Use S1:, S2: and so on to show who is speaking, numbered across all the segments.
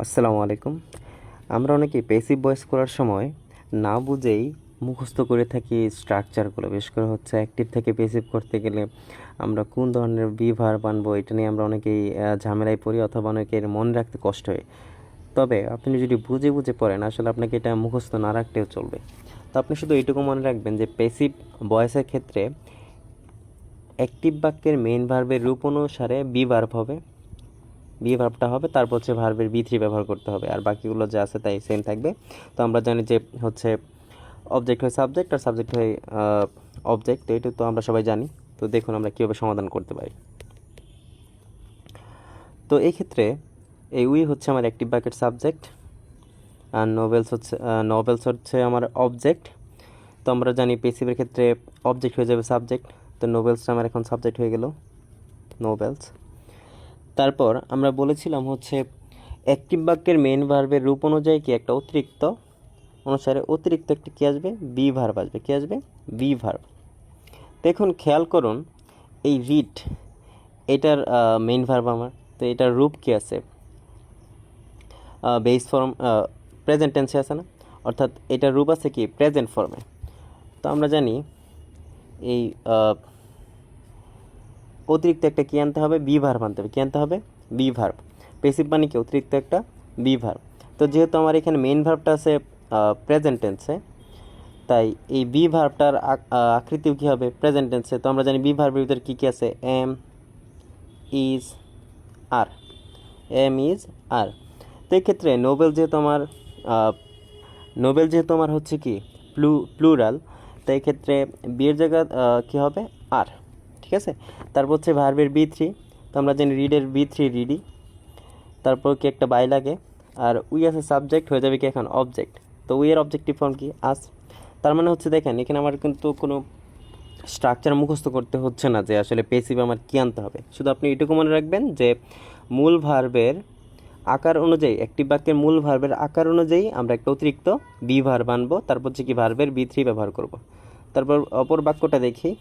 S1: আসসালামু আলাইকুম। আমরা অনেকেই প্যাসিভ ভয়েস করার সময় না বুঝেই মুখস্থ করে থাকি স্ট্রাকচারগুলো। বিশেষ করে হচ্ছে অ্যাক্টিভ থেকে প্যাসিভ করতে গেলে আমরা কোন ধরনের বি ভার্ব আনবো, এটা নিয়ে আমরা অনেকেই ঝামেলায় পড়ি, অথবা অনেকের মনে রাখতে কষ্ট হয়। তবে আপনি যদি বুঝে বুঝে পড়েন, আসলে আপনাকে এটা মুখস্থ না রাখলেও চলবে। তো আপনি শুধু এইটুকু মনে রাখবেন যে প্যাসিভ ভয়েসের ক্ষেত্রে অ্যাক্টিভ বাক্যের মেইন ভার্বের রূপ অনুসারে বি ভার্ব হবে, বি ভার্বটা হবে, তারপর হচ্ছে ভার্বের বি থ্রি ব্যবহার করতে হবে, আর বাকিগুলো যা আছে তাই সেম থাকবে। তো আমরা জানি যে হচ্ছে অবজেক্ট হয় সাবজেক্ট, আর সাবজেক্ট হয় অবজেক্ট, তো এটা তো আমরা সবাই জানি। তো দেখুন আমরা কীভাবে সমাধান করতে পারি। তো এই ক্ষেত্রে এই উই হচ্ছে আমার অ্যাক্টিভ বাক্যের সাবজেক্ট, আর নভেলস হচ্ছে আমার অবজেক্ট। তো আমরা জানি পেসিভের ক্ষেত্রে অবজেক্ট হয়ে যাবে সাবজেক্ট, তো নোবেলসটা আমার এখন সাবজেক্ট হয়ে গেল, নোবেলস। তারপর আমরা বলেছিলাম হচ্ছে অ্যাক্টিভ বাক্যের মেইন ভার্বের রূপ অনুযায়ী কি একটা অতিরিক্ত অনুসারে অতিরিক্ত একটা কী আসবে, বি ভার্ব আসবে। কী আসবে? Be verb. দেখুন খেয়াল করুন, এই রিড এটার মেইন ভার্ব আমার, তো এটার রূপ কী আছে? বেস ফর্ম, প্রেজেন্ট টেন্সে আছে না, অর্থাৎ এটার রূপ আছে কি প্রেজেন্ট ফর্মে। তো আমরা জানি এই অতিরিক্ত একটা কী আনতে হবে, বি ভার্ব আনতে হবে। কী আনতে হবে? Be verb. পেসিভ মানে কি অতিরিক্ত একটা বি ভার্ব। তো যেহেতু আমার এখানে মেইন ভার্বটা আছে প্রেজেন্ট টেন্সে, তাই এই বি ভার্বটার আকৃতিও কী হবে প্রেজেন্ট টেন্সে। তো আমরা জানি বি ভার্বের ভিতরে কী কী আছে, M, is, R. M, is, R. তো এই ক্ষেত্রে নোবেল যেহেতু আমার হচ্ছে কি প্লুরাল, তো এই ক্ষেত্রে বিয়ের জায়গা কী হবে, আর। ঠিক আছে। তারপর হচ্ছে ভার্বের বি থ্রি, তো আমরা জানি রিডের বি থ্রি রিডি, তারপর কি একটা বাই লাগে, আর উই আছে সাবজেক্ট, হয়ে যাবে কি এখন অবজেক্ট। তো উই এর অবজেক্টিভ ফর্ম কি আস। তার মানে হচ্ছে দেখেন এখানে আমার কিন্তু কোনো স্ট্রাকচার মুখস্থ করতে হচ্ছে না যে আসলে পেসিভ আমার কী আনতে হবে। শুধু আপনি এটুকু মনে রাখবেন যে মূল ভার্বের আকার অনুযায়ী, একটি বাক্যের মূল ভার্বের আকার অনুযায়ী আমরা একটা অতিরিক্ত বি ভার্ব আনবো, তারপর হচ্ছে কি ভার্বের বি থ্রি ব্যবহার করব। তারপর অপর বাক্যটা দেখি।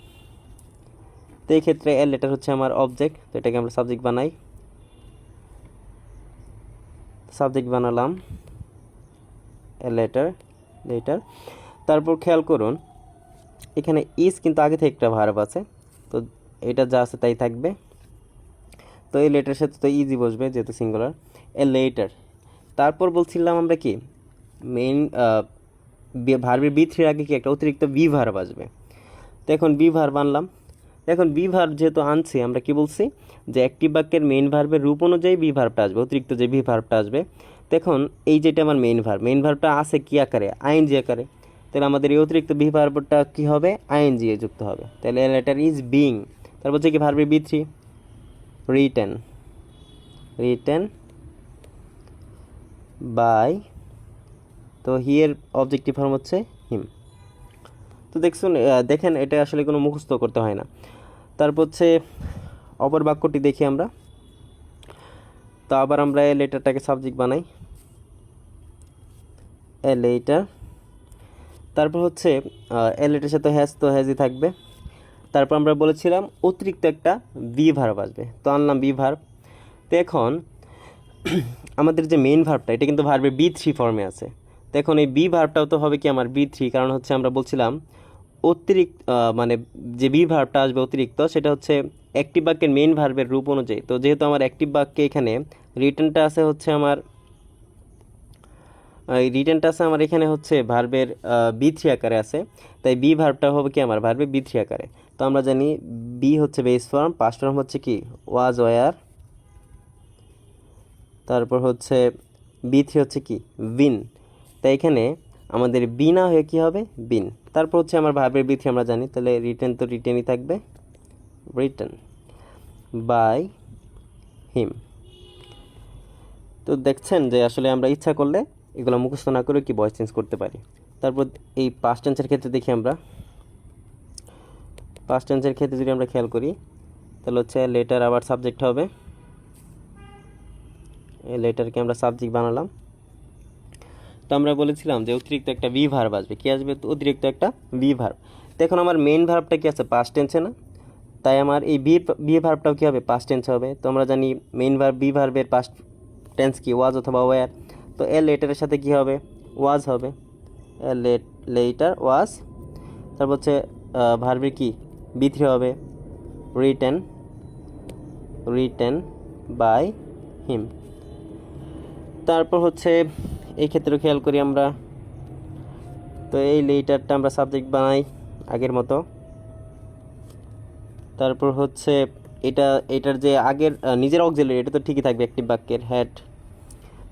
S1: তো এই ক্ষেত্রে এর লেটার হচ্ছে আমার অবজেক্ট, তো এটাকে আমরা সাবজেক্ট বানাই, সাবজেক্ট বানালাম এ লেটার। তারপর খেয়াল করুন এখানে ইজ কিন্তু আগে থেকে একটা ভার্ব আছে, তো এটা যা আছে তাই থাকবে। তো এই লেটারের সাথে তো ইজি বসবে যেহেতু সিঙ্গুলার, এ লেটার। তারপর বলছিলাম আমরা কি মেইন ভার্বের বি থ্রির আগে কি একটা অতিরিক্ত বি ভার্ব আসবে। তো এখন বি ভার্ব আনলাম। এখন বি ভার্ব যেহেতু আনছি, আমরা কি বলছি যে একটি বাক্যের মেইন ভার্বের রূপ অনুযায়ী বি ভার্বটা আসবে, অতিরিক্ত যে বি ভার্বটা আসবে। তো এখন এই যেটা আমার মেইন ভার্বটা আছে কি আকারে, আইএনজি আকারে। তাহলে আমাদের এই অতিরিক্ত বি ভার্বটা কী হবে, আইএনজি এ যুক্ত হবে। তাহলে লেটার ইজ বিং। তারপর হচ্ছে কি ভার্বের B three written, written by, তো হিয়ের অবজেক্টিভ ফর্ম হচ্ছে হিম। তো দেখেন এটা আসলে কোনো মুখস্থ করতে হয় না। তারপর হচ্ছে অপর বাক্যটি দেখি আমরা। তো আবার আমরা এই লেটারটাকে সাবজেক্ট বানাই, এ লেটার। তারপর হচ্ছে এ লেটারের সাথে হ্যাজ, তো হ্যাজই থাকবে। তারপর আমরা বলেছিলাম অতিরিক্ত একটা বি ভার্ব আসবে, তো আনলাম বি ভার্ব। তো এখন আমাদের যে মেইন ভার্বটা, এটা কিন্তু ভার্বের বি থ্রি ফর্মে আছে। তো এখন এই বি ভার্বটাও তো হবে কি আমার বি থ্রি, কারণ হচ্ছে আমরা বলছিলাম অতিরিক্ত মানে যে বি ভার্বটা আসবে অতিরিক্ত, সেটা হচ্ছে অ্যাক্টিভ বাক্যের মেইন ভার্বের রূপ অনুযায়ী। তো যেহেতু আমার অ্যাক্টিভ বাক্যে এখানে রিটেনটা আছে হচ্ছে আমার, এই রিটেনটা আছে আমার এখানে হচ্ছে ভার্বের বি থ্রি আকারে আছে, তাই বি ভার্বটা হবে কি আমার ভার্বের বি থ্রি আকারে। তো আমরা জানি বি হচ্ছে বেস ফর্ম, পাস্ট ফর্ম হচ্ছে কি ওয়াজ ওয়ার, তারপর হচ্ছে বি থ্রি হচ্ছে কি বিন। তাই এখানে আমাদের বি না হয়ে কী হবে, বিন। তারপর হচ্ছে আমার ভার্বের বি থ্রি আমরা জানি, তাহলে রিটেন তো রিটেনই থাকবে, রিটেন বাই হিম। তো দেখছেন যে আসলে আমরা ইচ্ছা করলে এগুলো মুখস্থ না করে কি ভয়েস চেঞ্জ করতে পারি। তারপর এই পাস্ট টেন্সের ক্ষেত্রে দেখি আমরা, পাস্ট টেন্সের ক্ষেত্রে যদি আমরা খেয়াল করি, তাহলে হচ্ছে লেটার আবার সাবজেক্ট হবে, এই লেটারকে আমরা সাবজেক্ট বানালাম। তো আমরা বলেছিলাম যে অতিরিক্ত একটা বি ভার্ব আসবে, কী আসবে, অতিরিক্ত একটা বি ভার্ব। তো এখন আমার মেইন ভার্বটা কি আছে, পাস্ট টেন্সে না, তাই আমার এই বি ভার্বটাও কী হবে, পাস্ট টেন্সে হবে। তো আমরা জানি মেইন ভার্ব বি ভার্বের পাস্ট টেন্স কি ওয়াজ অথবা ওয়্যার, তো এ লেটারের সাথে কি হবে, ওয়াজ হবে, এ লেটার ওয়াজ। তারপর হচ্ছে ভার্বের কি বি3 হবে, রিটেন বাই হিম। তারপর হচ্ছে এই ক্ষেত্রে খেয়াল করি আমরা, তো এই লেটারটা আমরা সাবজেক্ট বানাই আগের মতো। তারপর হচ্ছে এটার যে আগের নিজের অক্সিলারি এটা তো ঠিকই থাকবে অ্যাক্টিভ বাক্যের, হ্যাড।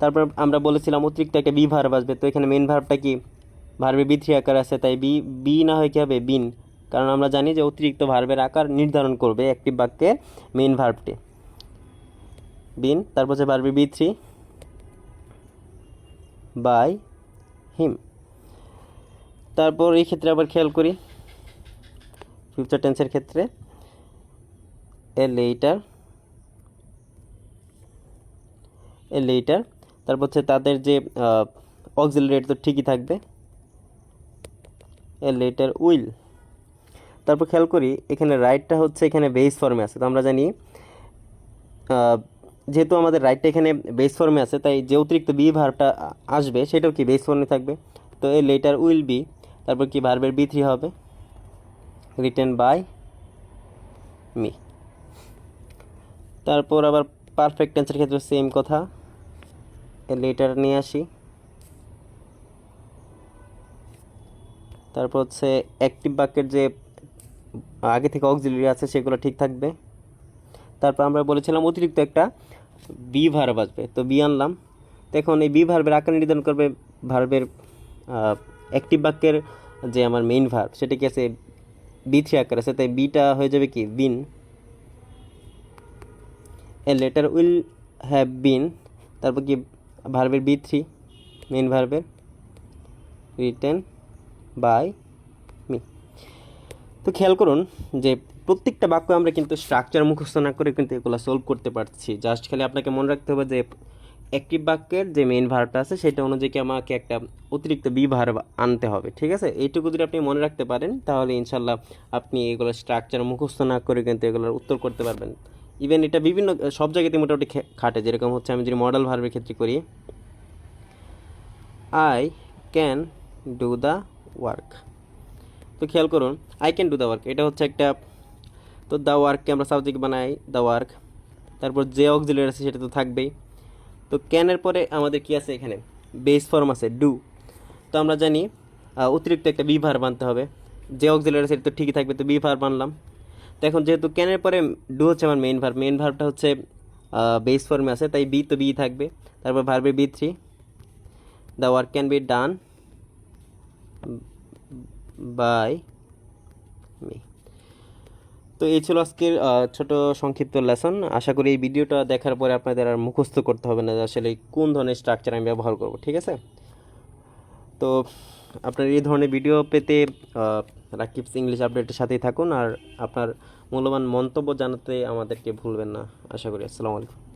S1: তারপর আমরা বলেছিলাম অতিরিক্ত একটা বি ভার্ব আসবে, তো এখানে মেন ভার্বটা কি ভার্বের বি3 আকার আছে, তাই বি না হয় কি হবে বিন, কারণ আমরা জানি যে অতিরিক্ত ভার্বের আকার নির্ধারণ করবে অ্যাক্টিভ বাক্যের মেন ভার্বটি, বিন। তারপর হচ্ছে ভার্বের বি3 বাই হিম। তারপর এই ক্ষেত্রে আবার খেয়াল করি ফিউচার টেন্সের ক্ষেত্রে এ লেটার, তারপর হচ্ছে তাদের যে অক্সিলারি তো ঠিকই থাকবে, এ লেটার উইল। তারপর খেয়াল করি এখানে রাইটটা হচ্ছে এখানে বেস ফর্মে আছে, তো আমরা জানি যেহেতু আমাদের রাইটটা এখানে বেস ফর্মে আছে, তাই যে অতিরিক্ত বি ভার্বটা আসবে সেটাও কি বেস ফর্মে থাকবে, তো এ লেটার উইল বি, তারপর কি ভার্বের বি3 হবে, রিটেন বাই মি। তারপর আবার পারফেক্ট টেন্সের ক্ষেত্রে সেম কথা, এ লেটার নিয়ে আসি, তারপর হচ্ছে অ্যাক্টিভ বাক্যের যে আগে থেকে অক্সিলারি আছে সেগুলো ঠিক থাকবে। তারপর আমরা বলেছিলাম অতিরিক্ত একটা বি ভার্ব আসবে, তো বি আনলাম। তো এখন এই বি ভার্বের আকার নির্ধারণ করবে ভার্বের অ্যাক্টিভ বাক্যের যে আমার মেইন ভার্ব সেটা কি আছে বি3 আকার আছে, তাই বিটা হয়ে যাবে কি been, a letter will have been, তারপর কি ভার্বের বি3 মেইন ভার্বের রিটেন বাই মি। তো খেয়াল করুন যে প্রত্যেকটা বাক্য আমরা কিন্তু স্ট্রাকচার মুখস্থ না করে কিন্তু এগুলো সলভ করতে পারছি, জাস্ট খালি আপনাকে মনে রাখতে হবে যে অ্যাক্টিভ বাক্যের যে মেইন ভার্বটা আছে সেটা অনুযায়ী আমাকে একটা অতিরিক্ত বি ভার্ব আনতে হবে, ঠিক আছে। এইটুকু যদি আপনি মনে রাখতে পারেন তাহলে ইনশাল্লাহ আপনি এগুলো স্ট্রাকচার মুখস্থ না করে কিন্তু এগুলোর উত্তর করতে পারবেন। ইভেন এটা বিভিন্ন সব জায়গাতে মোটামুটি খাটে, যেরকম হচ্ছে আমি যদি মডেল ভার্বের ক্ষেত্রে করি, I can do the work, তো খেয়াল করুন I can do the work এটা হচ্ছে একটা, তো দ্য ওয়ার্ককে আমরা সাবজেক্ট বানাই দ্য ওয়ার্ক, তারপর যে অক্সিলারি আছে সেটা তো থাকবেই। তো ক্যানের পরে আমাদের কি আছে এখানে বেস ফর্ম আছে ডু, তো আমরা জানি অতিরিক্ত একটা বি ভার্ব আনতে হবে, যে অক্সিলারি আছে এটা তো ঠিকই থাকবে, তো বি ভার্ব আনলাম। তো এখন যেহেতু ক্যানের পরে ডু হচ্ছে আমার মেইন ভার্বটা হচ্ছে বেস ফর্মে আছে, তাই বি তো বি থাকবে, তারপর ভার্বের বি3 the work can be done by me. তো এই ছিল আজকের ছোট সংক্ষিপ্ত লেসন। আশা করি এই ভিডিওটা দেখার পরে আপনাদের আর মুখস্থ করতে হবে না যে আসলে কোন ধরনের স্ট্রাকচার আমি ব্যবহার করব, ঠিক আছে। তো আপনার এই ধরনের ভিডিও পেতে রাকিবস ইংলিশ আপডেটের সাথেই থাকুন, আর আপনার মূল্যবান মন্তব্য জানাতে আমাদেরকে ভুলবেন না। আশা করি। আসসালামু আলাইকুম।